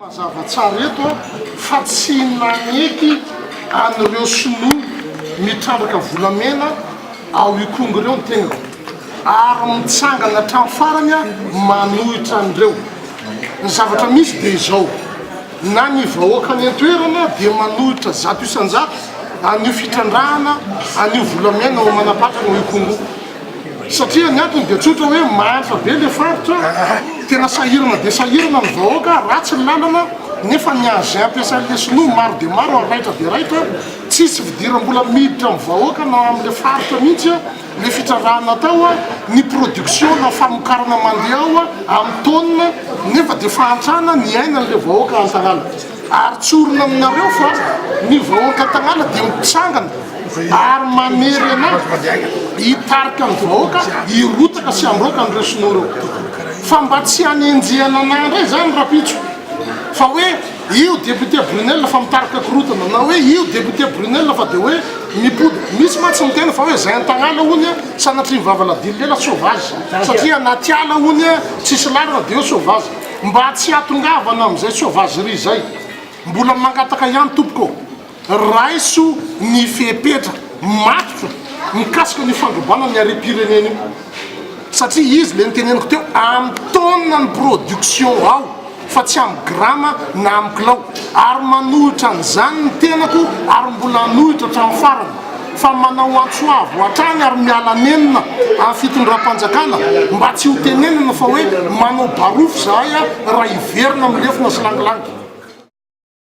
Mazava tsara eto fa tsy naneky an'ireo sinoa mitrambaka volamena ao ikongo ireo ny tegna ary mitsangana hatramin'ny farany manohitra an'ireo ny zavatra misy dia izao na ny vahoaka any an-toerana dia manohitra zato isan-jato an'io fitrandrahana an'io volamena ho manapatraka ao ikongo satria ny antony dia tsotra hoe mahantra be le faritra tena sahirana dia sahirana ny vahoaka ratsy ny lalana nefa ny azay ampiasain'le sinoa maro dia maro raitra dia raitra tsisy fidiram-bola miditra amin'ny vahoaka na amin'le faritra mihitsy le fitrandrahana atao ny production na famokarana mandeha ao amin'ny taonina nefa dia fahantrana ny ainan'le vahoaka an-tagnala ary tsorona aminareo fa ny vahoaka an-tagnala dia mitsangana ary manery anazy hitarika ny vahoaka hirotaka sy ambroaka n'ireo sinoa reo fa mba tsy hanenjehana anandray zany rapitso fa hoe io député Brunel fa mitarika korotana na hoe io député Brunel fa dia hoe mipody misy matsy mitena fa hoe zay an-tagnala hony sanatria mivavaladily lela sauvage satria anaty ala hony tsisy lalana dia eo sauvage mba tsy hatongavana amin'izay sauvagerie zay mbola mangataka ihany tompoko raiso ny fepetra matotra mikasika ny fandrobana ny arem-pirenena io satria izy le niteneniko teo amin'ny taonina ny production ao fa tsy amin'ny grama na amin'ny kilao ary manohitra an'izany ny tenako ary mbola hanohitra hatramin'ny farany fa manao antsoavo hatrany ary miala nenina amin'ny fitondram-panjakana mba tsy ho tenenina fa hoe manao barofo zahay raha hiverina amin'ny lefina sy langilangy